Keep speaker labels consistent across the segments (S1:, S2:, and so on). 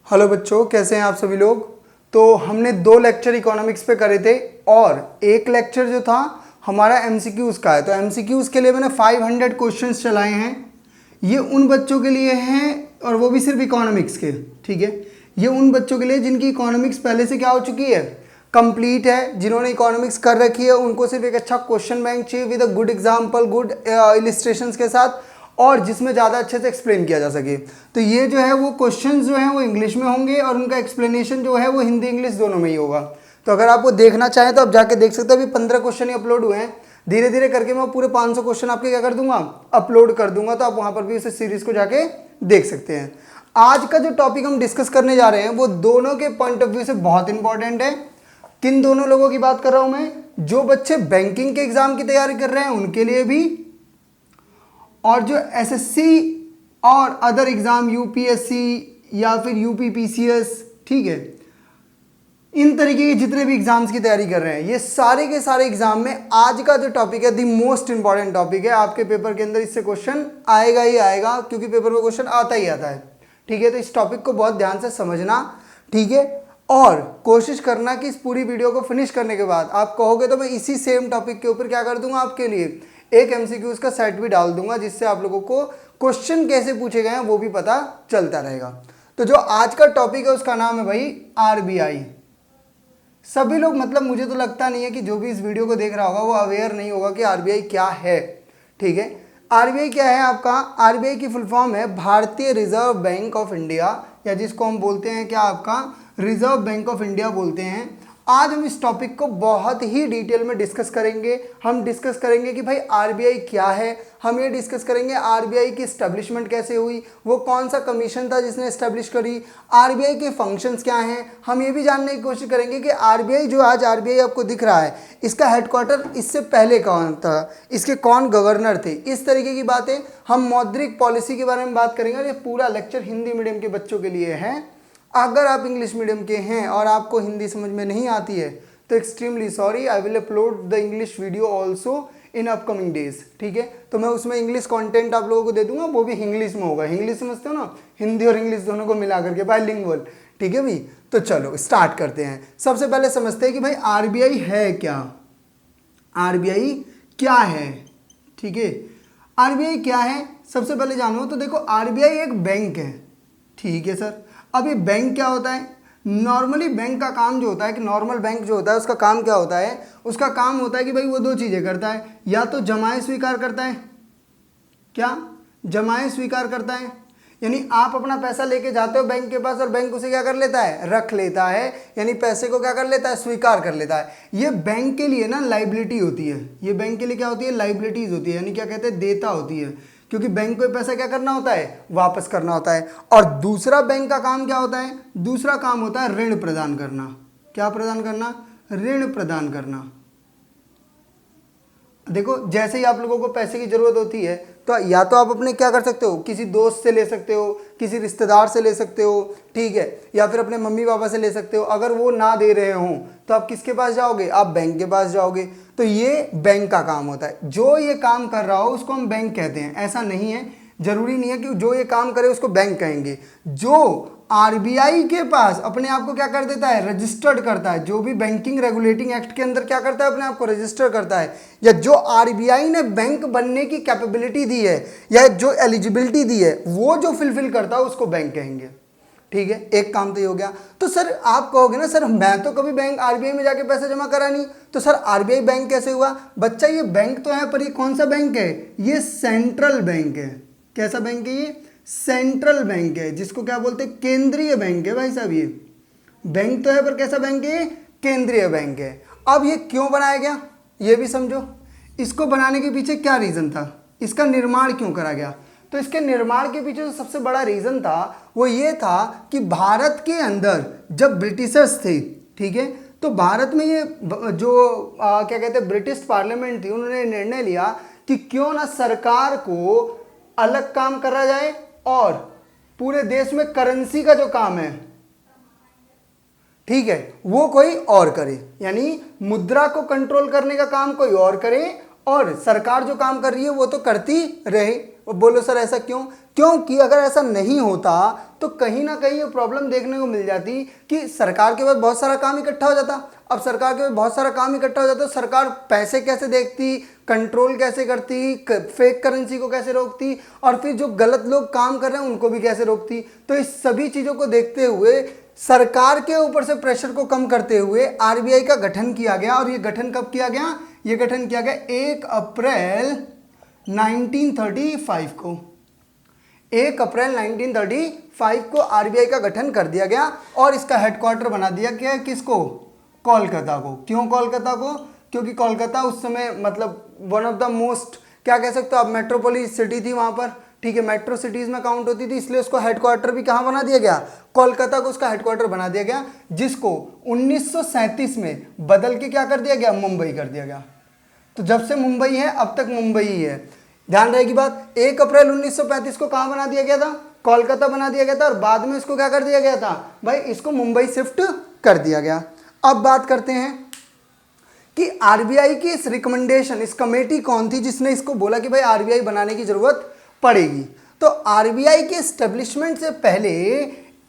S1: Hello बच्चों, कैसे हैं आप सभी लोग। तो हमने 2 लेक्चर इकोनॉमिक्स पे करे थे और एक लेक्चर जो था हमारा एमसीक्यूज़ का है। तो एमसीक्यूज़ के लिए मैंने 500 क्वेश्चंस चलाए हैं। ये उन बच्चों के लिए हैं और वो भी सिर्फ इकोनॉमिक्स के, ठीक है। ये उन बच्चों के लिए जिनकी इकोनॉमिक्स पहले से क्या हो चुकी है, कंप्लीट है, जिन्होंने इकोनॉमिक्स कर रखी है। उनको सिर्फ एक अच्छा क्वेश्चन बैंक चाहिए with a good example, good illustrations के साथ, और जिसमें ज़्यादा अच्छे से एक्सप्लेन किया जा सके। तो ये जो है वो क्वेश्चंस जो हैं वो इंग्लिश में होंगे और उनका एक्सप्लेनेशन जो है वो हिंदी इंग्लिश दोनों में ही होगा। तो अगर आपको देखना चाहें तो आप जाके देख सकते हैं। अभी 15 क्वेश्चन ही अपलोड हुए हैं। धीरे धीरे करके मैं पूरे 500 क्वेश्चन आपके क्या कर दूंगा, अपलोड कर दूंगा। तो आप वहाँ पर भी इस सीरीज़ को जाके देख सकते हैं। आज का जो टॉपिक हम डिस्कस करने जा रहे हैं वो दोनों के पॉइंट ऑफ व्यू से बहुत इंपॉर्टेंट है। किन दोनों लोगों की बात कर रहा हूँ मैं, जो बच्चे बैंकिंग के एग्जाम की तैयारी कर रहे हैं उनके लिए भी, और जो एसएससी और अदर एग्जाम यूपीएससी या फिर यूपीपीसीएस, ठीक है, इन तरीके के जितने भी एग्जाम्स की तैयारी कर रहे हैं, ये सारे के सारे एग्जाम में आज का जो टॉपिक है द मोस्ट इंपॉर्टेंट टॉपिक है। आपके पेपर के अंदर इससे क्वेश्चन आएगा ही आएगा, क्योंकि पेपर में क्वेश्चन आता ही आता है, ठीक है। तो इस टॉपिक को बहुत ध्यान से समझना, ठीक है, और कोशिश करना कि इस पूरी वीडियो को फिनिश करने के बाद आप कहोगे तो मैं इसी सेम टॉपिक के ऊपर क्या कर दूंगा, आपके लिए एक एमसीक्यूज का सेट भी डाल दूंगा, जिससे आप लोगों को क्वेश्चन कैसे पूछे गए हैं वो भी पता चलता रहेगा। तो जो आज का टॉपिक है उसका नाम है भाई आरबीआई। सभी लोग, मतलब मुझे तो लगता नहीं है कि जो भी इस वीडियो को देख रहा होगा वो अवेयर नहीं होगा कि आरबीआई क्या है, ठीक है। आरबीआई क्या है आपका, आरबीआई की फुल फॉर्म है भारतीय रिजर्व बैंक ऑफ इंडिया, या जिसको हम बोलते हैं क्या आपका रिजर्व बैंक ऑफ इंडिया बोलते हैं। आज हम इस टॉपिक को बहुत ही डिटेल में डिस्कस करेंगे। हम डिस्कस करेंगे कि भाई आरबीआई क्या है, हम ये डिस्कस करेंगे आरबीआई की एस्टेब्लिशमेंट कैसे हुई, वो कौन सा कमीशन था जिसने एस्टेब्लिश करी, आरबीआई के फंक्शंस क्या हैं। हम ये भी जानने की कोशिश करेंगे कि आरबीआई जो आज आरबीआई आपको दिख रहा है, इसका हेडक्वार्टर इससे पहले कौन था, इसके कौन गवर्नर थे, इस तरीके की बातें। हम मौद्रिक पॉलिसी के बारे में बात करेंगे। और ये पूरा लेक्चर हिंदी मीडियम के बच्चों के लिए है। अगर आप इंग्लिश मीडियम के हैं और आपको हिंदी समझ में नहीं आती है तो extremely sorry, I will upload the English video also in upcoming days, ठीक है। तो मैं उसमें इंग्लिश कंटेंट आप लोगों को दे दूंगा, वो भी इंग्लिश में होगा। इंग्लिश समझते हो ना, हिंदी और इंग्लिश दोनों को मिला करके बाइलिंगुअल, ठीक है भाई। तो चलो स्टार्ट करते हैं। सबसे पहले समझते हैं कि भाई आरबीआई है क्या, आरबीआई क्या है, ठीक है। आरबीआई क्या है सबसे पहले जानो तो देखो, आरबीआई एक बैंक है, ठीक है सर। अब ये बैंक क्या होता है, नॉर्मली बैंक का काम जो होता है कि नॉर्मल बैंक जो होता है उसका काम क्या होता है, उसका काम होता है कि भाई वो 2 चीज़ें करता है, या तो जमाएं स्वीकार करता है, क्या जमाएं स्वीकार करता है, यानी आप अपना पैसा लेके जाते हो बैंक के पास और बैंक उसे क्या कर लेता है, रख लेता है, यानी पैसे को क्या कर लेता है, स्वीकार कर लेता है। ये बैंक के लिए ना लाइबिलिटी होती है, ये बैंक के लिए क्या होती है, लाइबिलिटीज होती है, यानी क्या कहते हैं, देयता होती है, क्योंकि बैंक को पैसा क्या करना होता है, वापस करना होता है। और दूसरा बैंक का काम क्या होता है, दूसरा काम होता है ऋण प्रदान करना। क्या प्रदान करना, ऋण प्रदान करना। देखो जैसे ही आप लोगों को पैसे की जरूरत होती है तो या तो आप अपने क्या कर सकते हो, किसी दोस्त से ले सकते हो, किसी रिश्तेदार से ले सकते हो, ठीक है, या फिर अपने मम्मी पापा से ले सकते हो। अगर वो ना दे रहे हों तो आप किसके पास जाओगे, आप बैंक के पास जाओगे। तो ये बैंक का काम होता है। जो ये काम कर रहा हो उसको हम बैंक कहते हैं। ऐसा नहीं है, जरूरी नहीं है कि जो ये काम करे उसको बैंक कहेंगे। जो आरबीआई के पास अपने आप को क्या कर देता है, रजिस्टर्ड करता है, जो भी बैंकिंग रेगुलेटिंग एक्ट के अंदर क्या करता है, अपने आप को रजिस्टर करता है, या जो आरबीआई ने बैंक बनने की कैपेबिलिटी दी है या जो एलिजिबिलिटी दी है वो जो फिलफिल करता है उसको बैंक कहेंगे, ठीक है। एक काम तो ये हो गया। तो सर आप कहोगे ना, सर मैं तो कभी बैंक आरबीआई में जाके पैसा जमा करा नहीं, तो सर आरबीआई बैंक कैसे हुआ। बच्चा ये बैंक तो है, पर ये कौन सा बैंक है, ये सेंट्रल बैंक है। कैसा बैंक है ये, सेंट्रल बैंक है, जिसको क्या बोलते हैं, केंद्रीय बैंक है भाई साहब। ये बैंक तो है पर कैसा बैंक है, केंद्रीय बैंक है। अब ये क्यों बनाया गया ये भी समझो। इसको बनाने के पीछे क्या रीजन था, इसका निर्माण क्यों करा गया। तो इसके निर्माण के पीछे जो सबसे बड़ा रीजन था वो ये था कि भारत के अंदर जब ब्रिटिशर्स थे, ठीक है, तो भारत में ये जो क्या कहते हैं ब्रिटिश पार्लियामेंट थी, उन्होंने निर्णय लिया कि क्यों ना सरकार को अलग काम करा जाए और पूरे देश में करेंसी का जो काम है, ठीक है, वो कोई और करे। यानी मुद्रा को कंट्रोल करने का काम कोई और करे और सरकार जो काम कर रही है वो तो करती रहे। और बोलो सर ऐसा क्यों? क्योंकि अगर ऐसा नहीं होता तो कहीं ना कहीं ये प्रॉब्लम देखने को मिल जाती कि सरकार के पास बहुत सारा काम इकट्ठा हो जाता। अब सरकार के पास बहुत सारा काम इकट्ठा हो जाता तो सरकार पैसे कैसे देखती, कंट्रोल कैसे करती, फेक करेंसी को कैसे रोकती, और फिर जो गलत लोग काम कर रहे हैं उनको भी कैसे रोकती। तो इस सभी चीज़ों को देखते हुए सरकार के ऊपर से प्रेशर को कम करते हुए आरबीआई का गठन किया गया। और ये गठन कब किया गया? ये गठन किया गया 1 अप्रैल 1935 को। 1 अप्रैल 1935 को आरबीआई का गठन कर दिया गया और इसका हेडक्वार्टर बना दिया गया किसको? कोलकाता को। क्यों कोलकाता को? क्योंकि कोलकाता उस समय मतलब वन ऑफ द मोस्ट, क्या कह सकते हो आप, मेट्रोपोलिस सिटी थी वहां पर, ठीक है, मेट्रो सिटीज में काउंट होती थी, इसलिए उसको हेडक्वार्टर भी कहाँ बना दिया गया? कोलकाता को उसका हेडक्वार्टर बना दिया गया, जिसको 1937 में बदल के क्या कर दिया गया? मुंबई कर दिया गया। तो जब से मुंबई है अब तक मुंबई ही है। ध्यान रहेगी बात। 1 अप्रैल 1935 को कहाँ बना दिया गया था? कोलकाता बना दिया गया था, और बाद में इसको क्या कर दिया गया था भाई? इसको मुंबई शिफ्ट कर दिया गया। अब बात करते हैं कि आरबीआई की इस रिकमेंडेशन, इस कमेटी कौन थी जिसने इसको बोला कि भाई आरबीआई बनाने की जरूरत पड़ेगी? तो आरबीआई के एस्टेब्लिशमेंट से पहले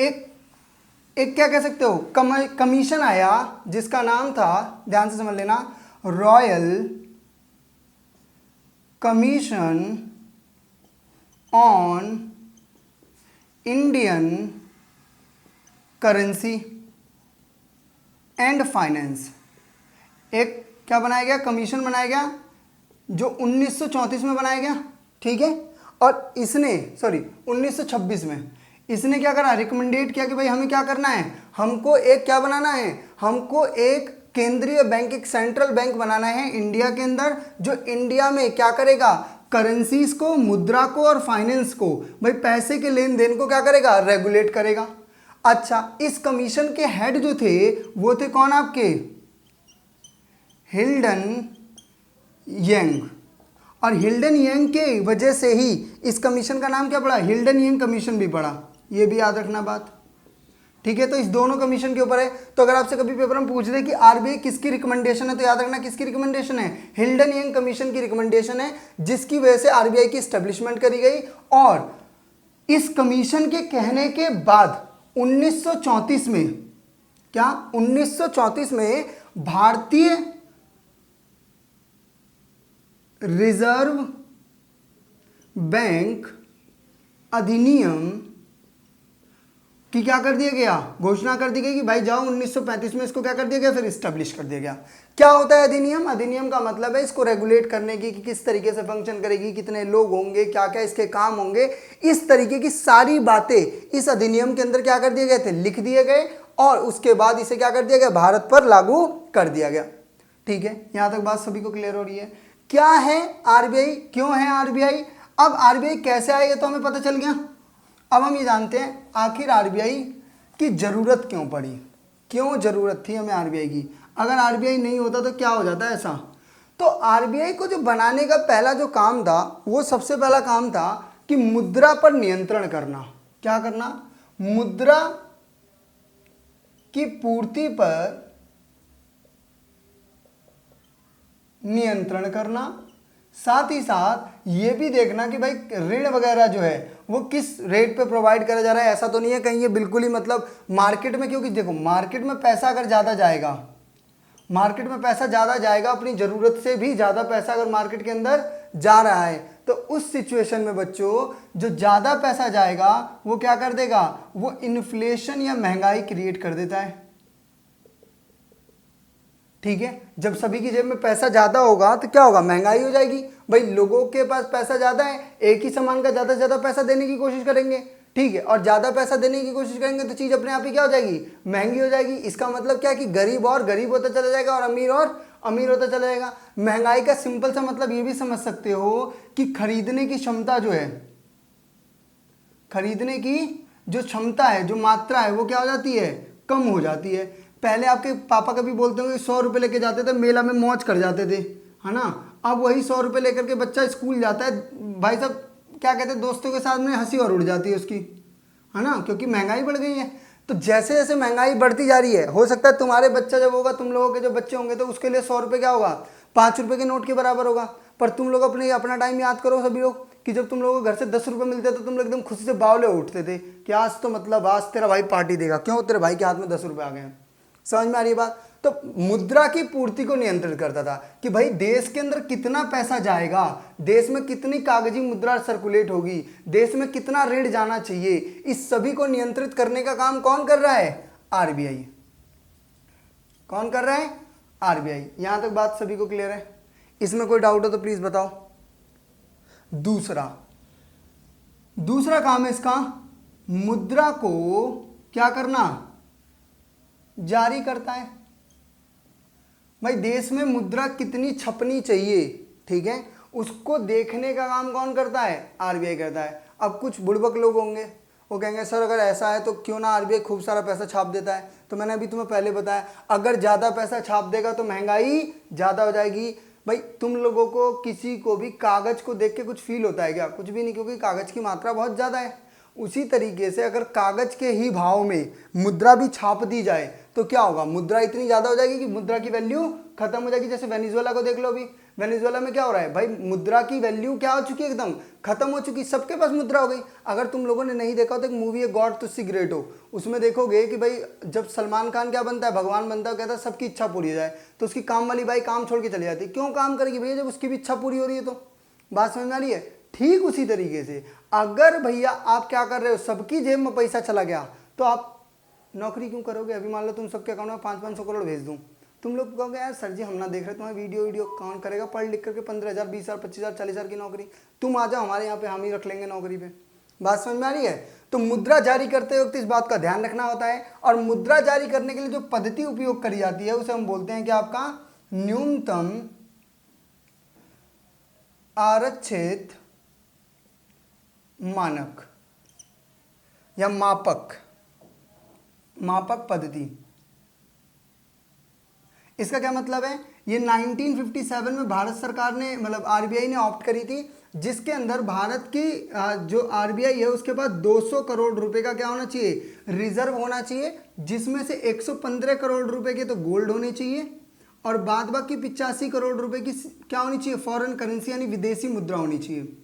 S1: एक क्या कह सकते हो, कमीशन आया जिसका नाम था, ध्यान से समझ लेना, royal commission on Indian currency and finance. एक क्या बनाया गया? कमीशन बनाया गया जो 1934 में बनाया गया, ठीक है, और इसने 1926 में इसने क्या करा? रिकमेंडेट किया कि भाई हमें क्या करना है, हमको एक क्या बनाना है, हमको एक केंद्रीय बैंक, एक सेंट्रल बैंक बनाना है इंडिया के अंदर, जो इंडिया में क्या करेगा? करेंसीज को, मुद्रा को और फाइनेंस को, भाई पैसे के लेन देन को क्या करेगा? रेगुलेट करेगा। अच्छा, इस कमीशन के हेड जो थे वो थे कौन आपके? हिल्डन यंग। और हिल्डन यंग के वजह से ही इस कमीशन का नाम क्या पड़ा? हिल्डन यंग कमीशन भी पड़ा। ये भी याद रखना बात, ठीक है। तो इस दोनों कमीशन के ऊपर है। तो अगर आपसे कभी पेपर में पूछ दे कि आरबीआई किसकी रिकमेंडेशन है, तो याद रखना किसकी रिकमेंडेशन है? हिल्डन यंग कमीशन की रिकमेंडेशन है, जिसकी वजह से आरबीआई की एस्टेब्लिशमेंट करी गई। और इस कमीशन के कहने के बाद 1934 में, क्या 1934 में भारतीय रिजर्व बैंक अधिनियम कि क्या कर दिया गया? घोषणा कर दी गई कि भाई जाओ 1935 में इसको क्या कर दिया गया? फिर इस्टेब्लिश कर दिया गया। क्या होता है अधिनियम? अधिनियम का मतलब है इसको रेगुलेट करने की, कि किस तरीके से फंक्शन करेगी, कितने लोग होंगे, क्या क्या इसके काम होंगे, इस तरीके की सारी बातें इस अधिनियम के अंदर क्या कर दिए गए थे? लिख दिए गए, और उसके बाद इसे क्या कर दिया गया? भारत पर लागू कर दिया गया। ठीक है, यहां तक बात सभी को क्लियर हो रही है? क्या है आरबीआई, क्यों है आरबीआई? अब आरबीआई कैसे आया ये तो हमें पता चल गया। अब हम ये जानते हैं आखिर आरबीआई की जरूरत क्यों पड़ी, क्यों जरूरत थी हमें आरबीआई की। अगर आरबीआई नहीं होता तो क्या हो जाता ऐसा? तो आरबीआई को जो बनाने का पहला जो काम था, वो सबसे पहला काम था कि मुद्रा पर नियंत्रण करना। क्या करना? मुद्रा की पूर्ति पर नियंत्रण करना, साथ ही साथ ये भी देखना कि भाई ऋण वगैरह जो है वो किस रेट पे प्रोवाइड करा जा रहा है। ऐसा तो नहीं है कहीं ये बिल्कुल ही मतलब मार्केट में, क्योंकि देखो मार्केट में पैसा अगर ज़्यादा जाएगा, मार्केट में पैसा ज़्यादा जाएगा, अपनी ज़रूरत से भी ज़्यादा पैसा अगर मार्केट के अंदर जा रहा है, तो उस सिचुएशन में बच्चों जो ज़्यादा पैसा जाएगा वो क्या कर देगा? वो इन्फ्लेशन या महंगाई क्रिएट कर देता है। ठीक है, जब सभी की जेब में पैसा ज्यादा होगा तो क्या होगा? महंगाई हो जाएगी। भाई लोगों के पास पैसा ज्यादा है, एक ही सामान का ज्यादा से ज्यादा पैसा देने की कोशिश करेंगे, ठीक है, और ज्यादा पैसा देने की कोशिश करेंगे तो चीज अपने आप ही क्या हो जाएगी? महंगी हो जाएगी। इसका मतलब क्या कि गरीब और गरीब होता चला जाएगा और अमीर होता चला जाएगा। महंगाई का सिंपल सा मतलब ये भी समझ सकते हो कि खरीदने की क्षमता जो है, खरीदने की जो क्षमता है, जो मात्रा है, वो क्या हो जाती है? कम हो जाती है। पहले आपके पापा कभी बोलते होंगे 100 रुपये लेके जाते थे, मेला में मौज कर जाते थे, है ना। अब वही 100 रुपये लेकर के बच्चा स्कूल जाता है, भाई साहब क्या कहते हैं, दोस्तों के साथ में हंसी और उड़ जाती है उसकी, है ना, क्योंकि महंगाई बढ़ गई है। तो जैसे जैसे महंगाई बढ़ती जा रही है, हो सकता है तुम्हारे बच्चा जब होगा, तुम लोगों के जो बच्चे होंगे, तो उसके लिए 100 रुपये क्या होगा? 5 रुपये के नोट के बराबर होगा। पर तुम लोग अपना टाइम याद करो सभी लोग कि जब तुम लोगों को घर से 10 रुपये मिलते तो तुम लोग एकदम खुशी से बावले उठते थे कि आज तो मतलब आज तेरा भाई पार्टी देगा, क्यों, तेरे भाई के हाथ में 10 रुपये आ गए हैं। समझ में आ रही है बात। तो मुद्रा की पूर्ति को नियंत्रित करता था कि भाई देश के अंदर कितना पैसा जाएगा, देश में कितनी कागजी मुद्रा सर्कुलेट होगी, देश में कितना ऋण जाना चाहिए, इस सभी को नियंत्रित करने का काम कौन कर रहा है? आरबीआई। कौन कर रहा है? आरबीआई। यहां तक बात सभी को क्लियर है? इसमें कोई डाउट हो तो प्लीज बताओ। दूसरा काम है इसका, मुद्रा को क्या करना? जारी करता है। भाई देश में मुद्रा कितनी छपनी चाहिए, ठीक है, उसको देखने का काम कौन करता है? आरबीआई करता है। अब कुछ बुड़बक लोग होंगे, वो कहेंगे सर अगर ऐसा है तो क्यों ना आरबीआई खूब सारा पैसा छाप देता है। तो मैंने अभी तुम्हें पहले बताया, अगर ज़्यादा पैसा छाप देगा तो महंगाई ज़्यादा हो जाएगी। भाई तुम लोगों को किसी को भी कागज़ को देख के कुछ फील होता है क्या? कुछ भी नहीं, क्योंकि कागज़ की मात्रा बहुत ज़्यादा है। उसी तरीके से अगर कागज़ के ही भाव में मुद्रा भी छाप दी जाए तो क्या होगा? मुद्रा इतनी ज़्यादा हो जाएगी कि मुद्रा की वैल्यू खत्म हो जाएगी। जैसे वेनेजुएला को देख लो, अभी वेनेजुएला में क्या हो रहा है भाई, मुद्रा की वैल्यू क्या हो चुकी है? एकदम खत्म हो चुकी, सबके पास मुद्रा हो गई। अगर तुम लोगों ने नहीं देखा तो एक मूवी है गॉड तुझसे ग्रेट हो, उसमें देखोगे कि भाई जब सलमान खान क्या बनता है, भगवान बनता है, कहता है सबकी इच्छा पूरी हो जाए, तो उसकी काम वाली बाई काम छोड़ के चली जाती है। क्यों काम करेगी भैया, जब उसकी भी इच्छा पूरी हो रही है। तो बात समझ में आ रही है? ठीक उसी तरीके से अगर भैया आप क्या कर रहे हो, सबकी जेब में पैसा चला गया तो आप नौकरी क्यों करोगे? अभी मान लो तुम सबके अकाउंट में 500-500 करोड़ भेज दूं, तुम लोग कहोगे यार सर जी हम ना देख रहे तुम्हारे वीडियो कौन करेगा, पढ़ लिख करके 15,000 20,000 25,000 40,000 की नौकरी, तुम आ जाओ हमारे यहाँ पे, हम ही रख लेंगे नौकरी पे। बात समझ में आ रही है? तो मुद्रा जारी करते वक्त इस बात का ध्यान रखना होता है। और मुद्रा जारी करने के लिए जो पद्धति उपयोग करी जाती है उसे हम बोलते हैं कि आपका न्यूनतम आरक्षित मानक या मापक पद्धति। इसका क्या मतलब है? ये 1957 में भारत सरकार ने मतलब आरबीआई ने ऑप्ट करी थी, जिसके अंदर भारत की जो आरबीआई है उसके पास 200 करोड़ रुपए का क्या होना चाहिए? रिजर्व होना चाहिए, जिसमें से 115 करोड़ रुपए के तो गोल्ड होने चाहिए और बाद बाकी 85 करोड़ रुपए की क्या होनी चाहिए? फॉरेन करेंसी यानी विदेशी मुद्रा होनी चाहिए।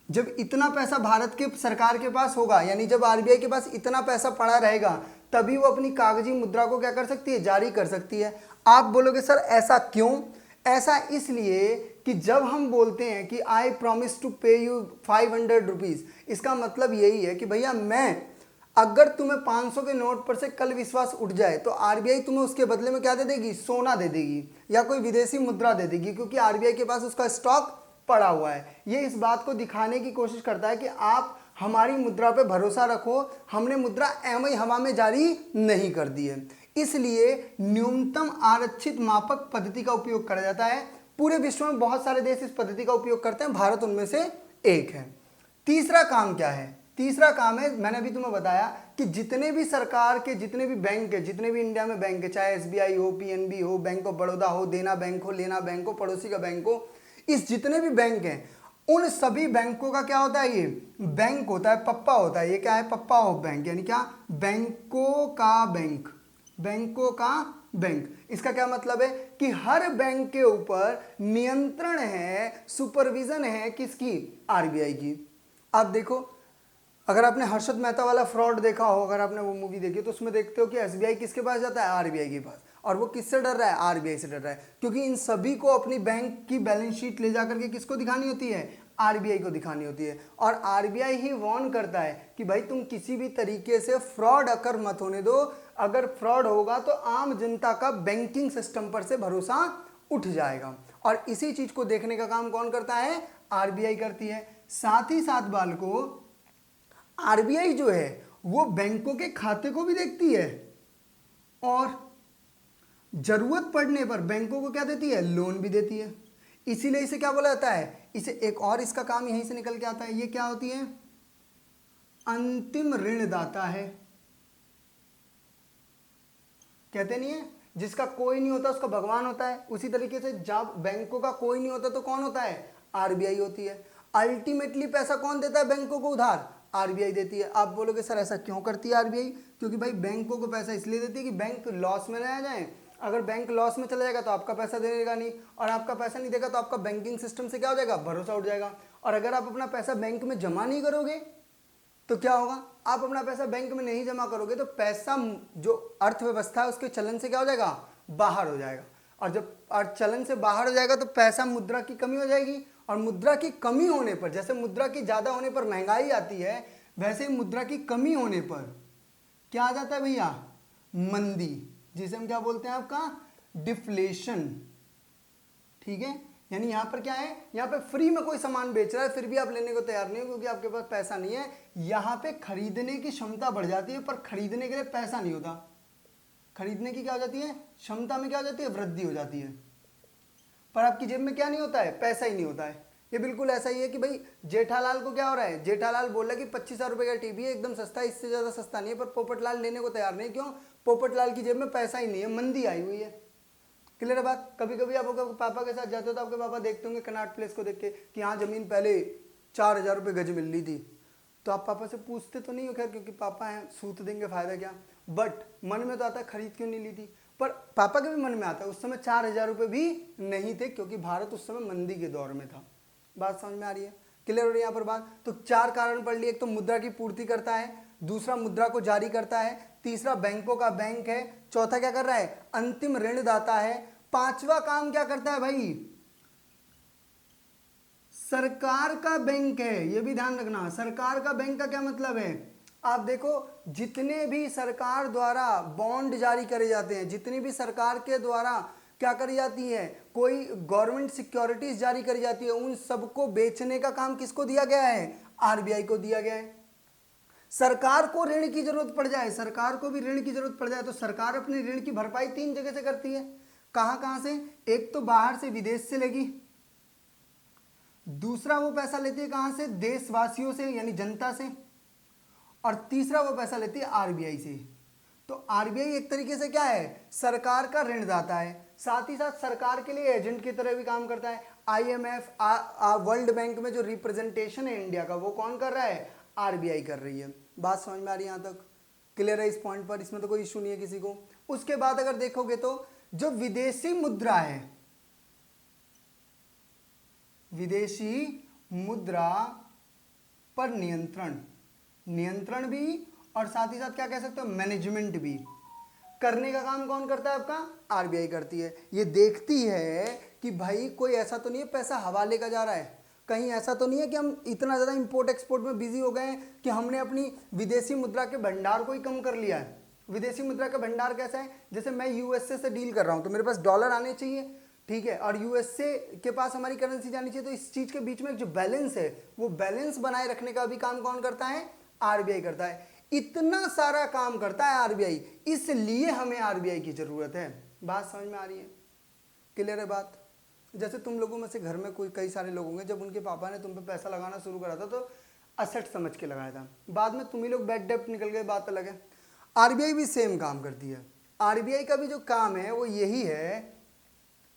S1: जब इतना पैसा भारत के सरकार के पास होगा, यानी जब आरबीआई के पास इतना पैसा पड़ा रहेगा, तभी वो अपनी कागजी मुद्रा को क्या कर सकती है? जारी कर सकती है। आप बोलोगे सर ऐसा क्यों? ऐसा इसलिए कि जब हम बोलते हैं कि आई प्रॉमिस टू पे यू 500 रुपीज़, इसका मतलब यही है कि भैया मैं, अगर तुम्हें 500 के नोट पर से कल विश्वास उठ जाए तो आरबीआई तुम्हें उसके बदले में क्या दे देगी? सोना दे देगी या कोई विदेशी मुद्रा दे देगी, क्योंकि आरबीआई के पास उसका स्टॉक पड़ा हुआ है। ये इस बात को दिखाने की कोशिश करता है कि आप हमारी मुद्रा पे भरोसा रखो, हमने मुद्रा एवं ही हवा में जारी नहीं कर दी है। इसलिए न्यूनतम आरक्षित मापक पद्धति का उपयोग करा जाता है। पूरे विश्व में बहुत सारे देश इस पद्धति का उपयोग करते हैं, भारत उनमें से एक है। तीसरा काम क्या है? तीसरा काम है, मैंने अभी तुम्हें बताया कि जितने भी सरकार के जितने भी बैंक है, जितने भी इंडिया में बैंक है, चाहे एसबीआई हो, पीएनबी हो, बैंक ऑफ बड़ौदा हो, देना बैंक हो, लेना बैंक हो, पड़ोसी का बैंक हो, इस जितने भी बैंक हैं उन सभी बैंकों का क्या होता है? ये बैंक होता है, पप्पा होता है। ये क्या है? पप्पा ऑफ बैंक, यानी क्या? बैंकों का बैंक, बैंकों का बैंक। इसका क्या मतलब है कि हर बैंक के ऊपर नियंत्रण है, सुपरविजन है किसकी? आरबीआई की। आप देखो, अगर आपने हर्षद मेहता वाला फ्रॉड देखा हो, अगर आपने वो मूवी देखी तो उसमें देखते हो कि एसबीआई किसके पास जाता है? आरबीआई के पास। और वो किससे डर रहा है? आरबीआई से डर रहा है, क्योंकि इन सभी को अपनी बैंक की बैलेंस शीट ले जाकर के किसको दिखानी होती है? आरबीआई को दिखानी होती है। और आरबीआई ही वार्न करता है कि भाई तुम किसी भी तरीके से फ्रॉड अकर मत होने दो, अगर फ्रॉड होगा तो आम जनता का बैंकिंग सिस्टम पर से भरोसा उठ जाएगा। और इसी चीज को देखने का काम कौन करता है? आरबीआई करती है। साथ ही साथ बालको आरबीआई जो है वो बैंकों के खाते को भी देखती है और जरूरत पड़ने पर बैंकों को क्या देती है? लोन भी देती है। इसीलिए इसे क्या बोला जाता है? इसे एक और इसका काम यहीं से निकल के आता है। ये क्या होती है? अंतिम ऋणदाता है। कहते नहीं है जिसका कोई नहीं होता उसका भगवान होता है, उसी तरीके से जब बैंकों का कोई नहीं होता तो कौन होता है? आरबीआई होती है। अल्टीमेटली पैसा कौन देता है बैंकों को उधार? आरबीआई देती है। आप बोलोगे सर ऐसा क्यों करती है आरबीआई? क्योंकि भाई बैंकों को पैसा इसलिए देती है कि बैंक लॉस में ना आ जाए। अगर बैंक लॉस में चला जाएगा तो आपका पैसा देगा नहीं, और आपका पैसा नहीं देगा तो आपका बैंकिंग सिस्टम से क्या हो जाएगा? भरोसा उठ जाएगा। और अगर आप अपना पैसा बैंक में जमा नहीं करोगे तो क्या होगा, आप अपना पैसा बैंक में नहीं जमा करोगे तो पैसा जो अर्थव्यवस्था है उसके चलन से क्या हो जाएगा, बाहर हो जाएगा। और जब चलन से बाहर हो जाएगा तो पैसा, मुद्रा की कमी हो जाएगी, और मुद्रा की कमी होने पर, जैसे मुद्रा की ज्यादा होने पर महंगाई आती है, वैसे ही मुद्रा की कमी होने पर क्या आ जाता है भैया, मंदी, जिसे हम क्या बोलते हैं आपका डिफ्लेशन। ठीक है, यानी यहां पर क्या है, यहां पे फ्री में कोई सामान बेच रहा है फिर भी आप लेने को तैयार नहीं हो क्योंकि आपके पास पैसा नहीं है। यहां पे खरीदने की क्षमता बढ़ जाती है पर खरीदने के लिए पैसा नहीं होता। खरीदने की क्या हो जाती है, क्षमता में क्या हो जाती है, वृद्धि हो जाती है, पर आपकी जेब में क्या नहीं होता है, पैसा ही नहीं होता है। ये बिल्कुल ऐसा ही है कि भाई जेठालाल को क्या हो रहा है, जेठालाल बोल रहा है कि 25,000 रुपए का टीवी है, एकदम सस्ता है, इससे ज्यादा सस्ता नहीं है, पर पोपटलाल लेने को तैयार नहीं। क्यों, पोपटलाल की जेब में पैसा ही नहीं है, मंदी आई हुई है। क्लियर है बात। कभी कभी आप पापा के साथ जाते हो तो आपके पापा देखते होंगे कनॉट प्लेस को देख के कि यहाँ जमीन पहले 4,000 रुपये गज मिल रही थी, तो आप पापा से पूछते तो नहीं हो, खैर क्योंकि पापा हैं, सूत देंगे, फायदा क्या, बट मन में तो आता है खरीद क्यों नहीं ली थी। पर पापा के भी मन में आता है उस समय 4,000 रुपये भी नहीं थे क्योंकि भारत उस समय मंदी के दौर में था। बात समझ में आ रही है, क्लियर हो रही है यहाँ पर बात। तो 4 कारण पढ़ लिए, एक तो मुद्रा की पूर्ति करता है, दूसरा मुद्रा को जारी करता है, तीसरा बैंकों का बैंक है, चौथा क्या कर रहा है, अंतिम ऋण दाता है, पांचवा काम क्या करता है भाई, सरकार का बैंक है। ये भी ध्यान रखना, सरकार का बैंक का क्या मतलब है, आप देखो जितने भी सरकार द्वारा बॉन्ड जारी करे जाते हैं, जितनी भी सरकार के द्वारा क्या करी जाती है, कोई गवर्नमेंट सिक्योरिटीज जारी करी जाती है, उन सबको बेचने का काम किसको दिया गया है, आरबीआई को दिया गया है। सरकार को ऋण की जरूरत पड़ जाए, सरकार को भी ऋण की जरूरत पड़ जाए तो सरकार अपने ऋण की भरपाई 3 जगह से करती है। कहां से, एक तो बाहर से, विदेश से लेगी, दूसरा वो पैसा लेती है कहां से, देशवासियों से यानी जनता से, और तीसरा वो पैसा लेती है आरबीआई से। तो आरबीआई एक तरीके से क्या है, सरकार का ऋणदाता है, साथ ही साथ सरकार के लिए एजेंट की तरह भी काम करता है। आईएमएफ, वर्ल्ड बैंक में जो रिप्रेजेंटेशन है इंडिया का, वो कौन कर रहा है, आरबीआई कर रही है। बात समझ में आ रही है, यहां तक क्लियर है इस पॉइंट पर, इसमें तो कोई इशू नहीं है किसी को। उसके बाद अगर देखोगे तो जो विदेशी मुद्रा है, विदेशी मुद्रा पर नियंत्रण भी, और साथ ही साथ क्या कह सकते हो, मैनेजमेंट भी करने का काम कौन करता है, आपका आरबीआई करती है। ये देखती है कि भाई कोई ऐसा तो नहीं है पैसा हवाले का जा रहा है, कहीं ऐसा तो नहीं है कि हम इतना ज़्यादा इंपोर्ट एक्सपोर्ट में बिजी हो गए हैं कि हमने अपनी विदेशी मुद्रा के भंडार को ही कम कर लिया है। विदेशी मुद्रा का भंडार कैसा है, जैसे मैं यूएसए से डील कर रहा हूं तो मेरे पास डॉलर आने चाहिए, ठीक है, और यूएसए के पास हमारी करेंसी जानी चाहिए, तो इस चीज के बीच में जो बैलेंस है वो बैलेंस बनाए रखने का भी काम कौन करता है, आरबीआई करता है। इतना सारा काम करता है आरबीआई, इसलिए हमें आरबीआई की जरूरत है। बात समझ में आ रही है, क्लियर है बात। जैसे तुम लोगों में से घर में कोई कई सारे लोग होंगे, जब उनके पापा ने तुम पे पैसा लगाना शुरू करा था तो असेट समझ के लगाया था, बाद में तुम ही लोग बैड डेप्ट निकल गए, बात अलग है। आरबीआई भी सेम काम करती है। आरबीआई का भी जो काम है वो यही है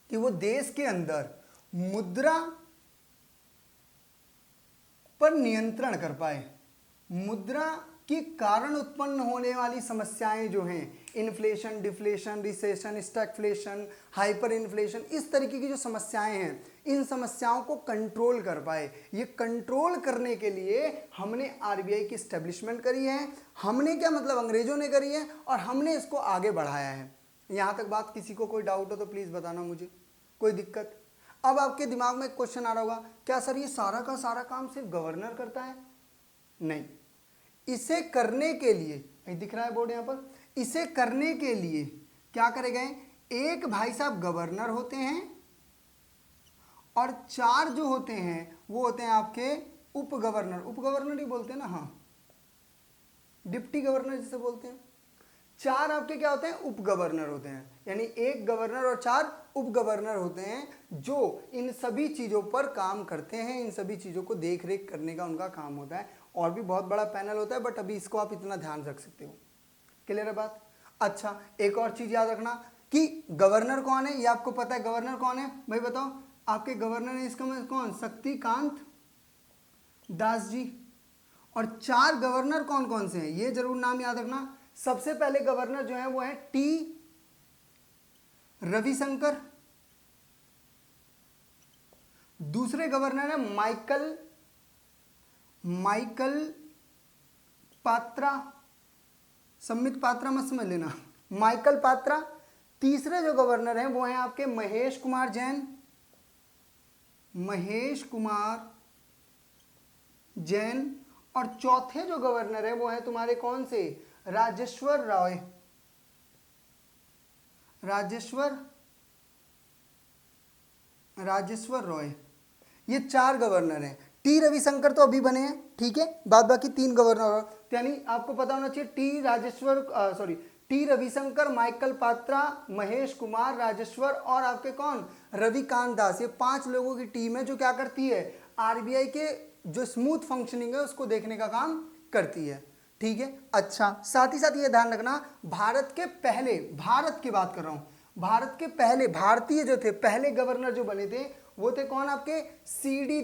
S1: कि वो देश के अंदर मुद्रा पर नियंत्रण कर पाए। मुद्रा के कारण उत्पन्न होने वाली समस्याएं जो हैं, inflation, deflation, recession, stagflation, hyper inflation, इस तरीके की जो समस्याएं हैं, इन समस्याओं को कंट्रोल कर पाए। ये कंट्रोल करने के लिए हमने आरबीआई की स्टैब्लिशमेंट करी है। हमने क्या मतलब, अंग्रेजों ने करी है, और हमने इसको आगे बढ़ाया है। यहां तक बात, किसी को कोई डाउट हो तो प्लीज बताना मुझे, कोई दिक्कत। अब आपके दिमाग में एक क्वेश्चन आ रहा होगा, क्या सर ये सारा का सारा काम सिर्फ गवर्नर करता है? नहीं, इसे करने के लिए, दिख रहा है बोर्ड यहां पर, इसे करने के लिए क्या करे गए, एक भाई साहब गवर्नर होते हैं और 4 जो होते हैं वो होते हैं आपके उप गवर्नर, उप गवर्नर ही बोलते हैं ना, हाँ, डिप्टी गवर्नर जिसे बोलते हैं। 4 आपके क्या होते हैं, उप गवर्नर होते हैं, यानी एक गवर्नर और 4 उप गवर्नर होते हैं जो इन सभी चीजों पर काम करते हैं, इन सभी चीजों को देख रेख करने का उनका काम होता है। और भी बहुत बड़ा पैनल होता है, बट अभी इसको आप इतना ध्यान रख सकते हो, क्लियर है बात। अच्छा, एक और चीज याद रखना कि गवर्नर कौन है, ये आपको पता है गवर्नर कौन है भाई, बताओ आपके गवर्नर है इसका मतलब कौन, शक्तिकांत दास जी। और 4 गवर्नर कौन कौन से हैं ये जरूर नाम याद रखना। सबसे पहले गवर्नर जो है वो है टी रविशंकर, दूसरे गवर्नर है माइकल माइकल पात्रा, सम्मित पात्रा मत समझ लेना, माइकल पात्रा। तीसरे जो गवर्नर हैं वो हैं आपके महेश कुमार जैन, महेश कुमार जैन। और चौथे जो गवर्नर हैं वो हैं तुम्हारे कौन से, राजेश्वर रॉय, राजेश्वर रॉय। ये 4 गवर्नर हैं। टी रविशंकर तो अभी बने हैं, ठीक है, बाद बाकी 3 गवर्नर, यानी आपको पता होना चाहिए टी रविशंकर, माइकल पात्रा, महेश कुमार, राजेश्वर और आपके कौन, रविकांत दास। ये 5 लोगों की टीम है जो क्या करती है, आरबीआई के जो स्मूथ फंक्शनिंग है उसको देखने का काम करती है, ठीक है। अच्छा, साथ ही साथ ये ध्यान रखना, भारत की बात कर रहा हूं, भारत के पहले भारतीय जो थे पहले गवर्नर जो बने थे वो थे कौन, आपके सीडी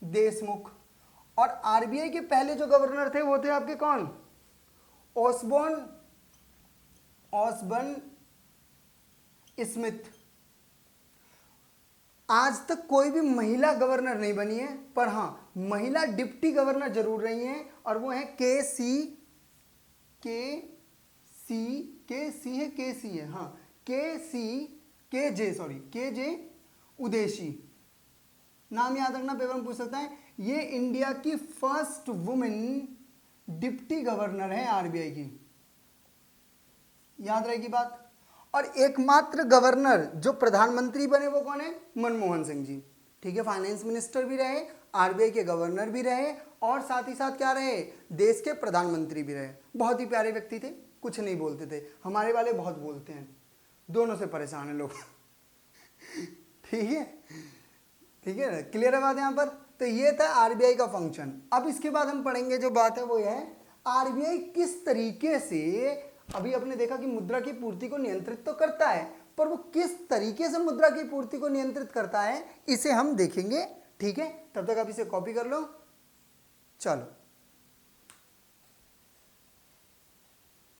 S1: देशमुख। और आरबीआई के पहले जो गवर्नर थे वो थे आपके कौन, ऑसबर्न स्मिथ। आज तक कोई भी महिला गवर्नर नहीं बनी है, पर हां महिला डिप्टी गवर्नर जरूर रही हैं, और वो है के जे उदेशी। नाम याद रखना, पेपर में पूछ सकता है। ये इंडिया की फर्स्ट वुमेन डिप्टी गवर्नर है आरबीआई की, याद रहेगी बात। और एकमात्र गवर्नर जो प्रधानमंत्री बने वो कौन है, मनमोहन सिंह जी, ठीक है। फाइनेंस मिनिस्टर भी रहे, आरबीआई के गवर्नर भी रहे, और साथ ही साथ क्या रहे, देश के प्रधानमंत्री भी रहे। बहुत ही प्यारे व्यक्ति थे, कुछ नहीं बोलते थे। हमारे वाले बहुत बोलते हैं, दोनों से परेशान है लोग ठीक है ना, क्लियर है बात यहाँ पर। तो ये था आरबीआई का फंक्शन। अब इसके बाद हम पढ़ेंगे जो बात है वो है आरबीआई किस तरीके से, अभी आपने देखा कि मुद्रा की पूर्ति को नियंत्रित तो करता है, पर वो किस तरीके से मुद्रा की पूर्ति को नियंत्रित करता है इसे हम देखेंगे, ठीक है। तब तक आप इसे कॉपी कर लो, चलो।